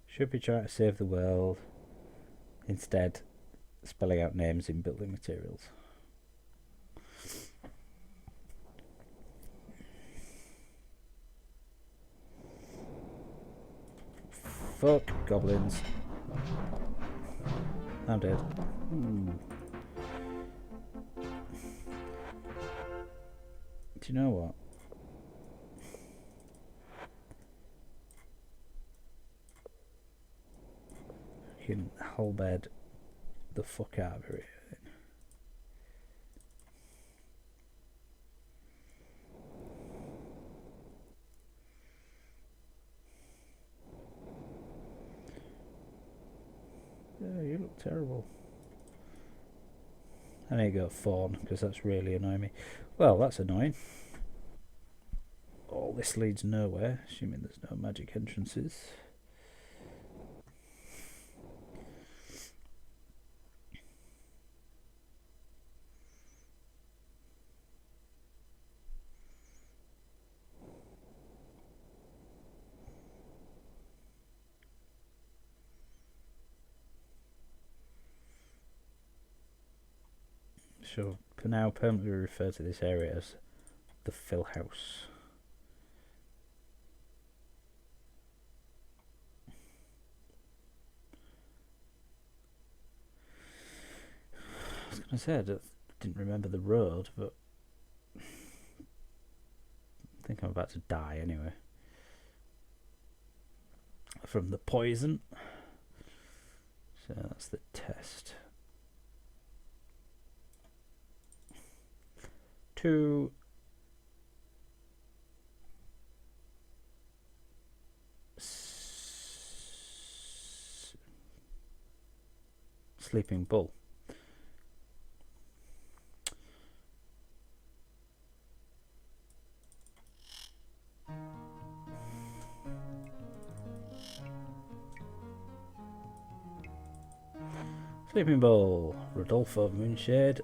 Should be trying to save the world. Instead, spelling out names in building materials. Fuck goblins. I'm dead. Do you know what? You can halberd the fuck out of it. Yeah, you look terrible. I need to go fawn because that's really annoying me. Well, that's annoying. All this leads nowhere, assuming there's no magic entrances. So, for now, permanently refer to this area as the Fill House. I was going to say, I didn't remember the road, but I think I'm about to die anyway. From the poison. So that's the test. 2 Sleeping Bull. Sleeping Bull, Rodolfo of Moonshade,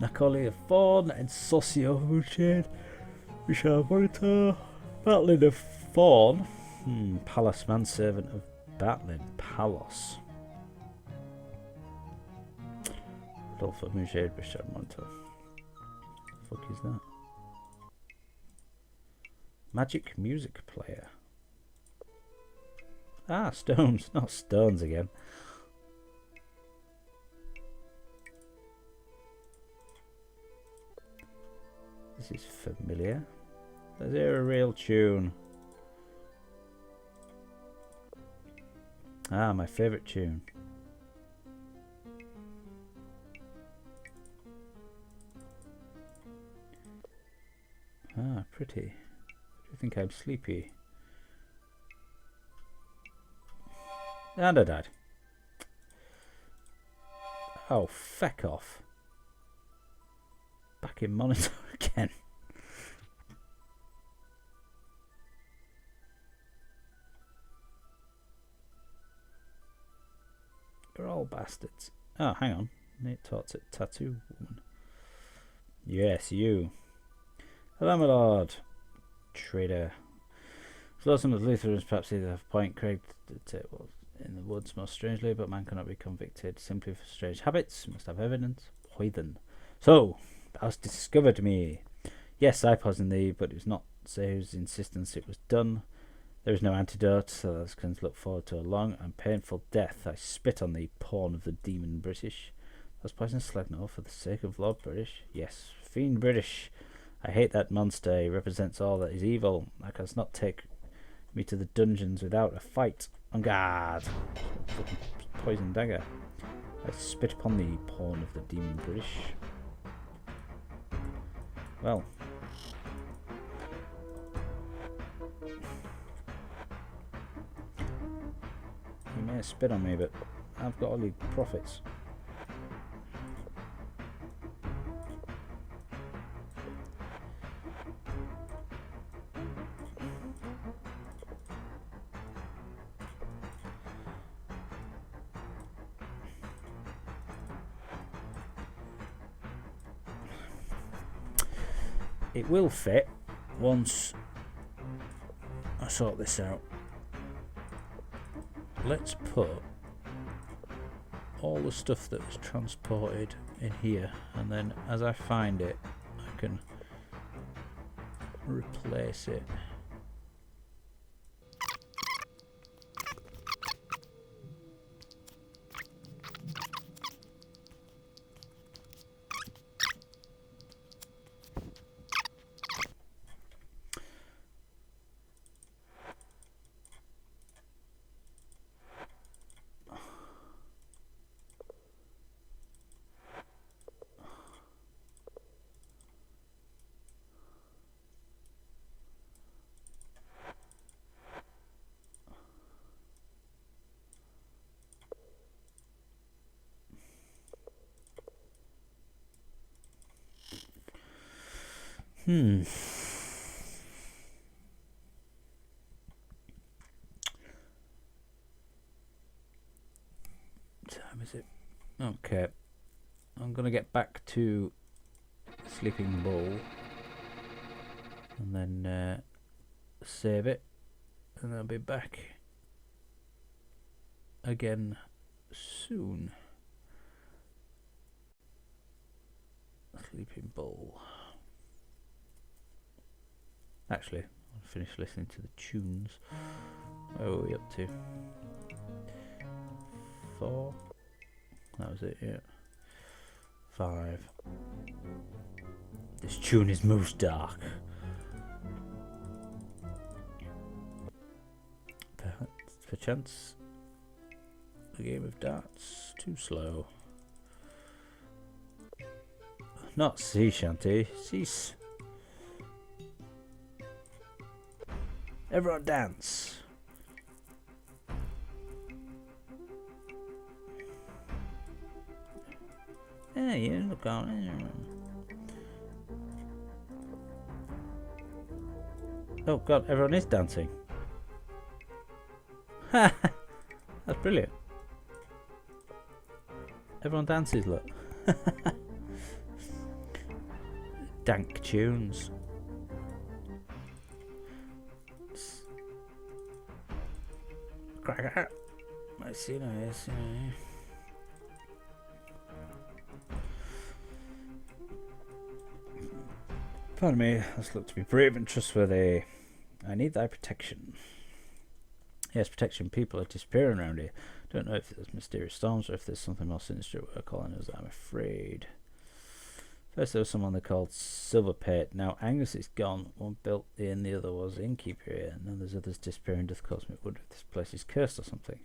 Nacoli of Fawn, and Socio of Moonshade. We shall monitor Battling of Fawn. Palos, manservant of Battling. Palos. Rodolfo of Moonshade, we shall monitor. The fuck is that? Magic music player. Ah, stones, not stones again. This is familiar. Let's hear a real tune. Ah, my favourite tune. Ah, pretty. Do you think I'm sleepy? And I died. Oh, feck off. Back in monitor again. You're all bastards. Oh, hang on. Nate talks at Tattoo Woman. Yes, you. Hello, my lord. Traitor. So some of the Lutherans perhaps either have point Craig was in the woods most strangely, but man cannot be convicted simply for strange habits. Must have evidence. Poison. So, thou hast discovered me. Yes, I poisoned thee, but it was not Zeus's insistence it was done. There is no antidote, so thou canst look forward to a long and painful death. I spit on thee, pawn of the demon British. Thou poisoned Slegnor for the sake of Lord British. Yes, fiend British. I hate that monster. He represents all that is evil. Thou canst not take me to the dungeons without a fight. On guard. Poison dagger. I spit upon thee, pawn of the demon British. Well. You may spit on me, but I've got all the profits. it will fit once I sort this out. Let's put all the stuff that was transported in here, and then as I find it I can replace it. Time is it? Okay, I'm gonna get back to Sleeping Bull and then save it, and I'll be back again soon. Sleeping Bull. Actually, I'll finish listening to the tunes. Where were we up to? 4. That was it, yeah. 5. This tune is most dark. Perchance the game of darts too slow. Not sea shanty, cease. Everyone dance. Yeah, you look on. Oh god, everyone is dancing. Ha! That's brilliant. Everyone dances, look. Dank tunes. Cracker. I see no, yes, Pardon me, this look to be brave and trustworthy. I need thy protection. Yes, protection. People are disappearing around here. Don't know if there's mysterious storms or if there's something more sinister we're calling us, I'm afraid. First there was someone they called Silverpate. Now Angus is gone. One built in, the other was innkeeper here. And then there's others disappearing. Doth cause me wonder if this place is cursed or something.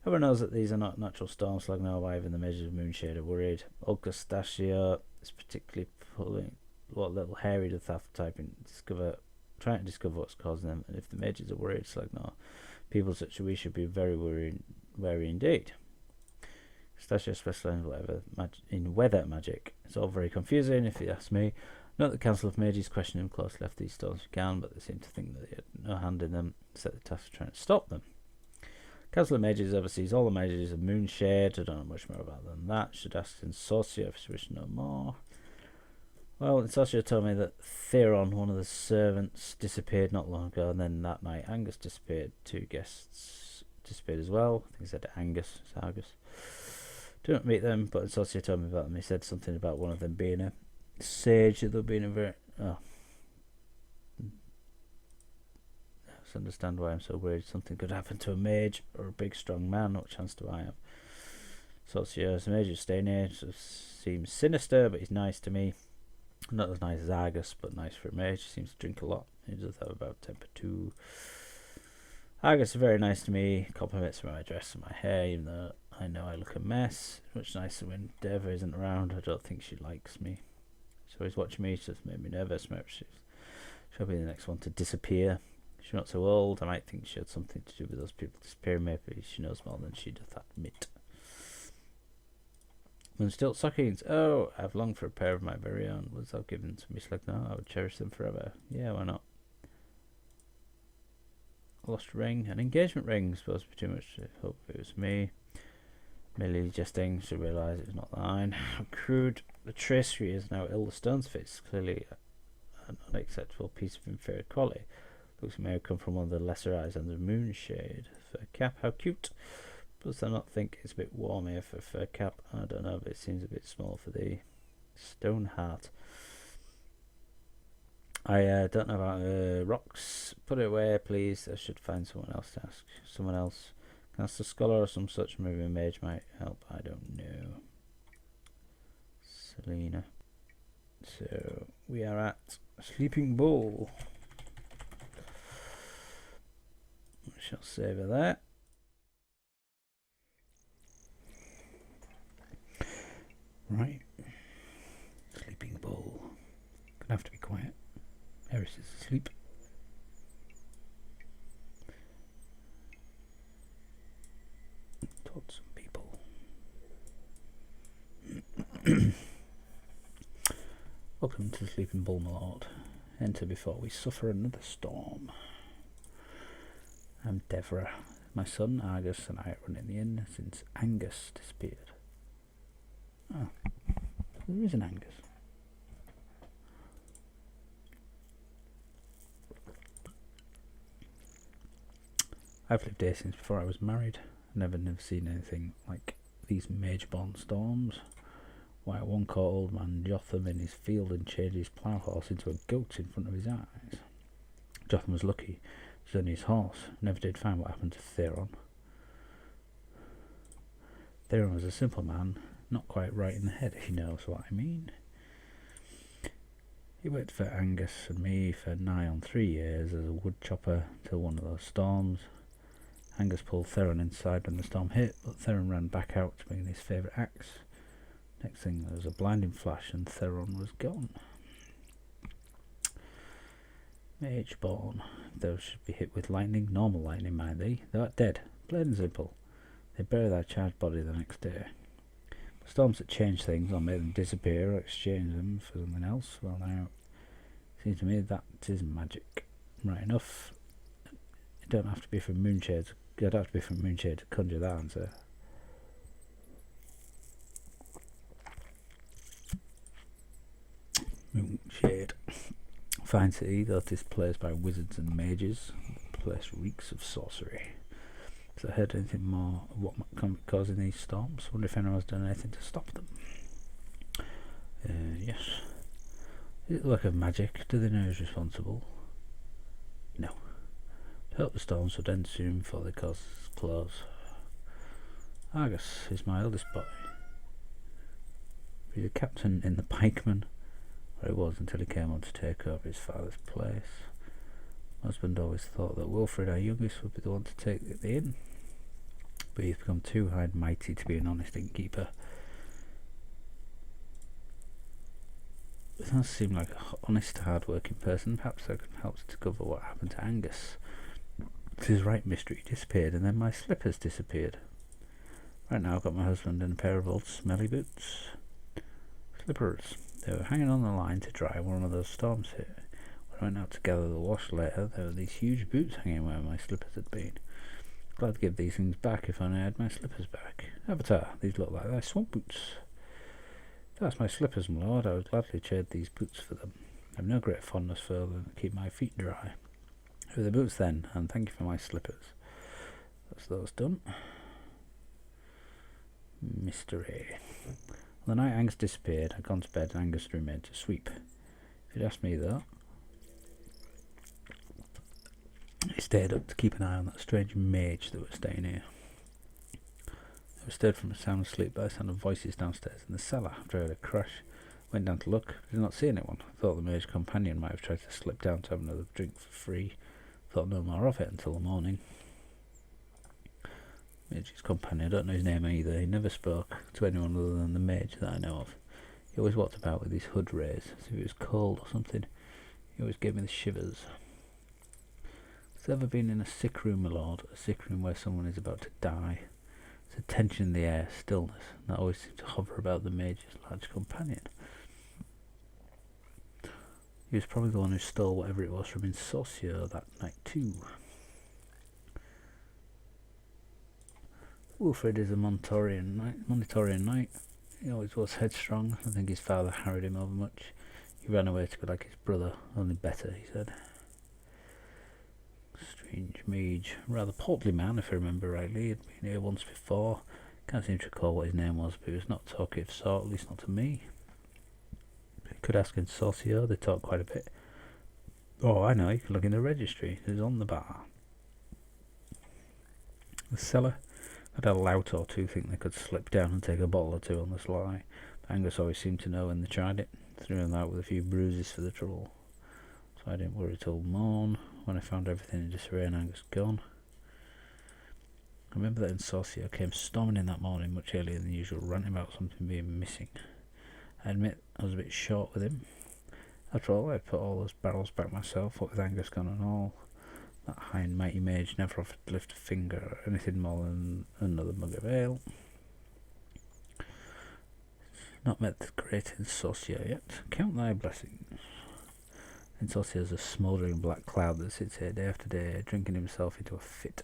Everyone knows that these are not natural storms. Slegnor, why even the measures of Moonshade are worried. Ulcastachio is particularly pulling what little hairy doth have typing trying to discover what's causing them, and if the mages are worried, Slegnor, people such as we should be very wary indeed. Stachio specializes in weather magic. It's all very confusing, if you ask me. Not that the Council of Mages question him closely after these storms began, but they seem to think that they had no hand in them, set the task of trying to stop them. Council of Mages oversees all the mages of Moonshade. I don't know much more about them than that. Should ask Insorcia if you wish to know more. Well, Insorcia told me that Theron, one of the servants, disappeared not long ago, and then that night Angus disappeared. 2 guests disappeared as well. I think he said Angus, it's Argus. Do not meet them, but Insorcia told me about them. He said something about one of them being a sage, the other being a very... Oh. I understand why I'm so worried. Something could happen to a mage or a big strong man. What chance do I have? Insorcia's mage is staying here. Seems sinister, but he's nice to me. Not as nice as Argus, but nice for a mage. He seems to drink a lot. He does have about temper too. Argus is very nice to me. Compliments me on my dress and my hair, even though I know I look a mess. Much nicer when Deva isn't around. I don't think she likes me. She's always watching me. She just made me nervous. She'll be the next one to disappear. She's not so old. I might think she had something to do with those people disappearing. Maybe she knows more than she doth admit. Moonstilt stockings. Oh, I've longed for a pair of my very own. Was thou given to me, Slegnor? I would cherish them forever. Yeah, why not? A lost ring. An engagement ring. Supposed to be too much to hope it was me. Merely jesting. Should realise it was not thine. How crude. The tracery is now ill. The stones fits. Clearly an unacceptable piece of inferior quality. Looks like it may have come from one of the lesser eyes under Moonshade. Fur cap, how cute. Plus I not think it's a bit warm here for fur cap. I don't know, but it seems a bit small for the stone heart. I don't know about rocks. Put it away, please. I should find someone else to ask. Someone else. Can I ask a scholar or some such? Maybe a mage might help. I don't know. Selena. So we are at Sleeping Bull. We shall save her there. Right. Sleeping Bull. Gonna have to be quiet. Eris is asleep. Told some people. Welcome to the Sleeping Bull, my lord. Enter before we suffer another storm. I'm Devra. My son Argus and I are running the inn since Angus disappeared. Oh, there is an Angus. I've lived here since before I was married. Never seen anything like these mage-born storms. Why, one caught old man Jotham in his field and changed his plough horse into a goat in front of his eyes. Jotham was lucky. It was only his horse. Never did find what happened to Theron. Theron was a simple man, not quite right in the head, if you know what I mean. He worked for Angus and me for nigh on 3 years as a wood chopper till one of those storms. Angus pulled Theron inside when the storm hit, but Theron ran back out to bring in his favourite axe. Next thing, there was a blinding flash and Theron was gone. Mage-born. Those should be hit with lightning, normal lightning, mind thee. Thou art dead, plain and simple. They bury thy charged body the next day. Storms that change things or make them disappear or exchange them for something else, well now, it seems to me that is magic. Right enough. You don't have to be from Moonshade. You don't have to be from Moonshade to conjure that answer. Moonshade. Fine city, though it is placed by wizards and mages. The place reeks of sorcery. Has I heard anything more of what can be causing these storms? Wonder if anyone has done anything to stop them. Yes. Is it the work of magic? Do they know who's responsible? No. I hope the storms would end soon before they cause close. Argus is my eldest boy. He's a captain in the pikemen, where he was until he came on to take over his father's place. My husband always thought that Wilfred, our youngest, would be the one to take the inn, but he's become too high and mighty to be an honest innkeeper. It does seem like an honest, hard-working person. Perhaps that can help to cover what happened to Angus. His right mystery disappeared, and then my slippers disappeared. Right now I've got my husband in a pair of old smelly boots. Slippers. They were hanging on the line to dry when one of those storms hit. When I went out to gather the wash later, there were these huge boots hanging where my slippers had been. Glad to give these things back if only I had my slippers back. Avatar, these look like thy swamp boots. That's my slippers, my lord. I would gladly trade these boots for them. I have no great fondness for them to keep my feet dry. Here are the boots then, and thank you for my slippers. That's those done. Mystery. On the night Angus disappeared, I'd gone to bed and Angus remained to sweep. If you'd asked me though, he stayed up to keep an eye on that strange mage that was staying here. I was stirred from a sound sleep by the sound of voices downstairs in the cellar. After I heard a crash, went down to look, did not see anyone. I thought the mage companion might have tried to slip down to have another drink for free. Thought no more of it until the morning. Mage's companion, I don't know his name either. He never spoke to anyone other than the mage that I know of. He always walked about with his hood raised, as if he was cold or something. He always gave me the shivers. Has ever been in a sick room, my lord? A sick room where someone is about to die? There's a tension in the air, stillness, and that always seems to hover about the mage's large companion. He was probably the one who stole whatever it was from Insocio that night too. Wilfred is a Monitorian knight. He always was headstrong. I think his father harried him overmuch. He He ran away to be like his brother, only better, he said. Strange mage. Rather portly man, if I remember rightly. He'd been here once before. Can't seem to recall what his name was, but he was not talkative sort, at least not to me. Could ask in Saucier, they talk quite a bit. Oh, I know, you can look in the registry. It's on the bar. The cellar had a lout or two think they could slip down and take a bottle or two on the sly. But Angus always seemed to know when they tried it. Threw him out with a few bruises for the trouble. So I didn't worry till morn, when I found everything in disarray and Angus gone. I remember that Saucier came storming in that morning much earlier than usual, ranting about something being missing. I admit I was a bit short with him. After all, I put all those barrels back myself, what with Angus gone and all. That high and mighty mage never offered to lift a finger or anything more than another mug of ale. Not met the great Saucier yet. Count thy blessings. Saucier's a smouldering black cloud that sits here day after day, drinking himself into a fit.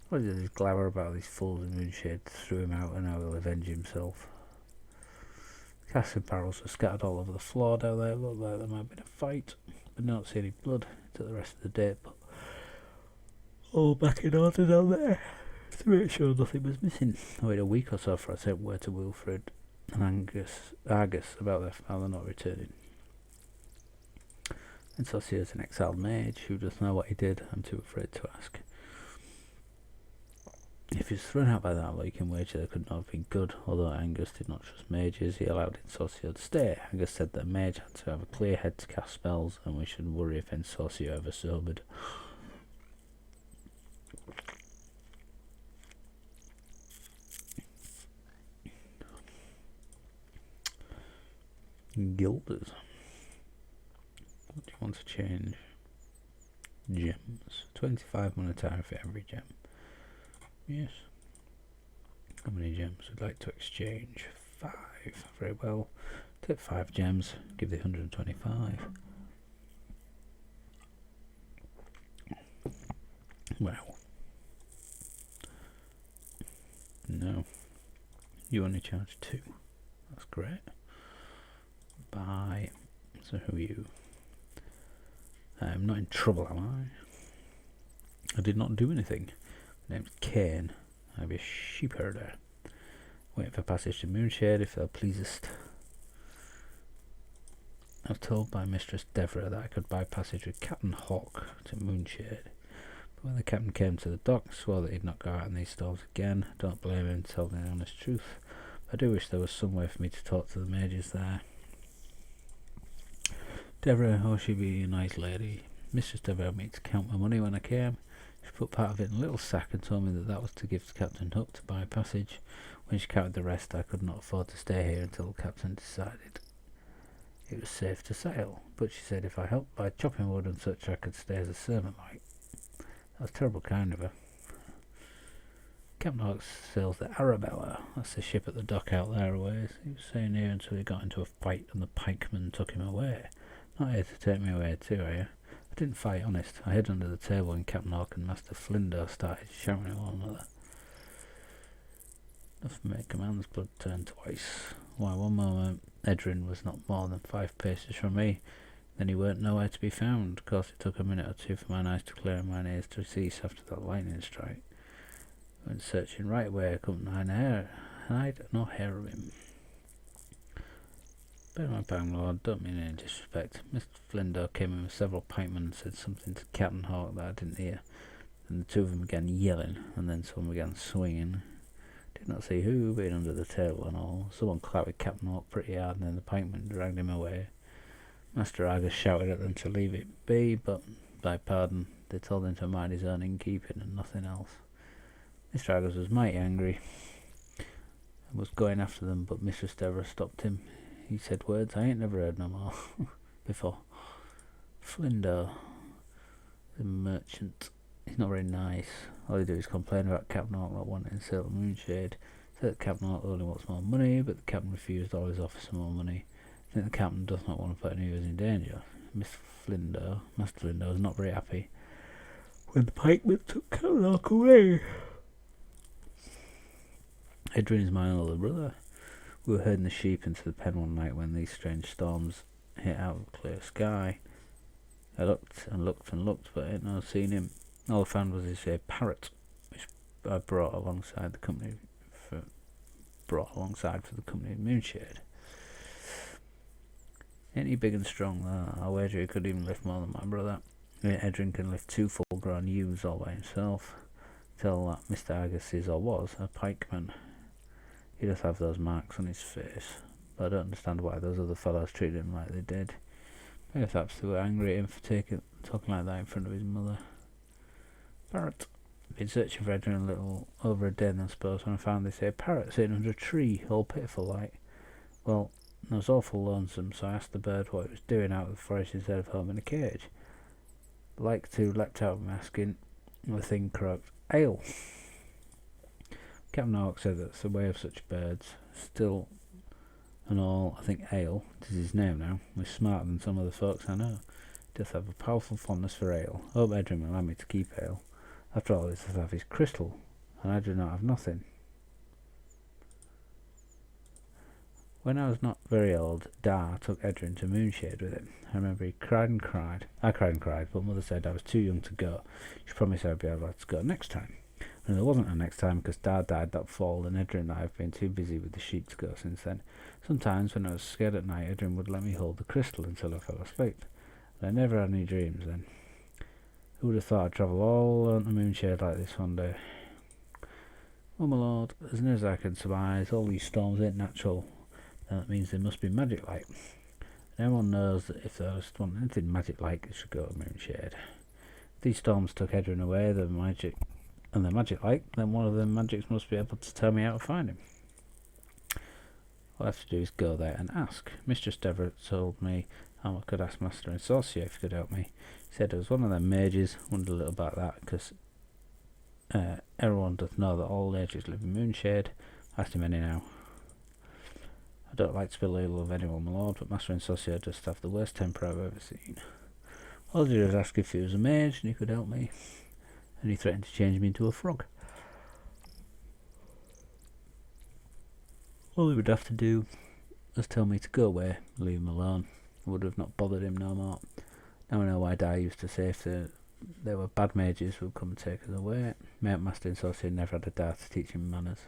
What is this glamour about these fools in Moonshade threw him out and now he'll avenge himself. Casks and barrels were scattered all over the floor down there. It looked like there might have been a fight, but not see any blood. It took the rest of the day, but all back in order down there to make sure nothing was missing. I waited a week or so for I sent word to Wilfred and Argus about their father not returning. And Saucier's an exiled mage who doesn't know what he did. I'm too afraid to ask. If he was thrown out by that, he can wager there could not have been good. Although Angus did not trust mages, he allowed Saucier to stay. Angus said that a mage had to have a clear head to cast spells, and we shouldn't worry if Saucier ever sobered. Guilders. What do you want to change? Gems. 25 monetary for every gem. Yes. How many gems would like to exchange? 5. Very well. Take 5 gems. Give the 125. Well. No. You only charge 2. That's great. Bye. So who are you? I'm not in trouble, am I? I did not do anything. My name's Cain. I be a sheep herder. Waiting for passage to Moonshade if thou pleasest. I was told by Mistress Devra that I could buy passage with Captain Hawk to Moonshade. But when the captain came to the dock, swore that he'd not go out in these storms again. Don't blame him, tell me the honest truth. I do wish there was some way for me to talk to the mages there. Devra, oh, she be a nice lady. Mistress Devra had me to count my money when I came. She put part of it in a little sack and told me that that was to give to Captain Hook to buy passage. When she counted the rest, I could not afford to stay here until the captain decided it was safe to sail. But she said if I helped by chopping wood and such, I could stay as a servant like. That was terrible kind of her. Captain Hawk sails the Arabella. That's the ship at the dock out there a ways. He was staying here until he got into a fight and the pikemen took him away. Not here to take me away too, are you? I didn't fight, honest. I hid under the table when Captain Hawk and Master Slegnor started shouting at one another. Enough to make a man's blood turn twice. Why, one moment Edrin was not more than 5 paces from me. Then he weren't nowhere to be found. Of course it took a minute or two for mine eyes to clear and mine ears to cease after that lightning strike. I went searching right away, I couldn't hide nor hair of him. Bear my bang, Lord, don't mean any disrespect. Mr. Slegnor came in with several pikemen and said something to Captain Hawk that I didn't hear. Then the two of them began yelling, and then someone began swinging. Did not see who, being under the table and all. Someone clattered Captain Hawk pretty hard, and then the pikemen dragged him away. Master Argus shouted at them to leave it be, but, by pardon, they told him to mind his own innkeeping and nothing else. Mr. Argus was mighty angry and was going after them, but Mistress Devra stopped him. He said words I ain't never heard no more before. Slegnor, the merchant, he's not very nice. All he do is complain about Captain Hawk not wanting to sail the Moonshade. Said that Captain Hawk only wants more money, but the captain refused always offer some more money. I think the captain does not want to put any of us in danger. Master Slegnor was not very happy when the pikemen took Captain Hawk away. Edrin is my older brother. We were herding the sheep into the pen one night when these strange storms hit out of the clear sky. I looked and looked and looked, but I ain't no seen him. All I found was this parrot, which I brought alongside the company for the company Moonshade. Ain't he big and strong though? I wager he could even lift more than my brother. Edrin can lift 2 full-grown ewes all by himself. Till that Mr. Agassiz or was a pikeman. He does have those marks on his face, but I don't understand why those other fellows treated him like they did. Maybe perhaps they were angry at him for talking like that in front of his mother. Parrot. Been searching for Edrin a little over a day then, I suppose, when I found this here parrot sitting under a tree, all pitiful like. Well, I was awful lonesome, so I asked the bird what it was doing out of the forest instead of home in a cage. Like to leapt out of me asking, and the thing croaked, "Ale!" Captain Hawk said that's the way of such birds. Still and all, I think Ale, it is his name now, was smarter than some of the folks I know. Doth have a powerful fondness for ale. Hope Edrin will allow me to keep Ale. After all, this doth have his crystal, and I do not have nothing. When I was not very old, Da took Edrin to Moonshade with him. I remember he cried and cried. I cried and cried, but Mother said I was too young to go. She promised I'd be able to go next time. And there wasn't a next time because Da died that fall, and Edrin and I have been too busy with the sheep to go since then. Sometimes, when I was scared at night, Edrin would let me hold the crystal until I fell asleep. And I never had any dreams then. Who would have thought I'd travel all on the Moonshade like this one day? Oh my lord, as near as I can surmise, all these storms ain't natural. And that means they must be magic-like. And everyone knows that if they just want anything magic-like, they should go to Moonshade. If these storms took Edrin away, they're magic-like, then one of them magics must be able to tell me how to find him. All I have to do is go there and ask. Mistress Deverett told me I could ask Master and Sorcerer if he could help me. He said it was one of them mages. Wondered a little about that, because everyone doth know that all mages live in Moonshade. Asked him anyhow. I don't like to spill the ill of anyone, my lord, but Master and Sorcerer just have the worst temper I've ever seen. All I did was ask if he was a mage and he could help me, and he threatened to change me into a frog. All he would have to do was tell me to go away, leave him alone. I would have not bothered him no more. Now I know why Di used to say if there were bad mages who would come and take us away. My Master and Sorcerer never had a dare to teach him manners.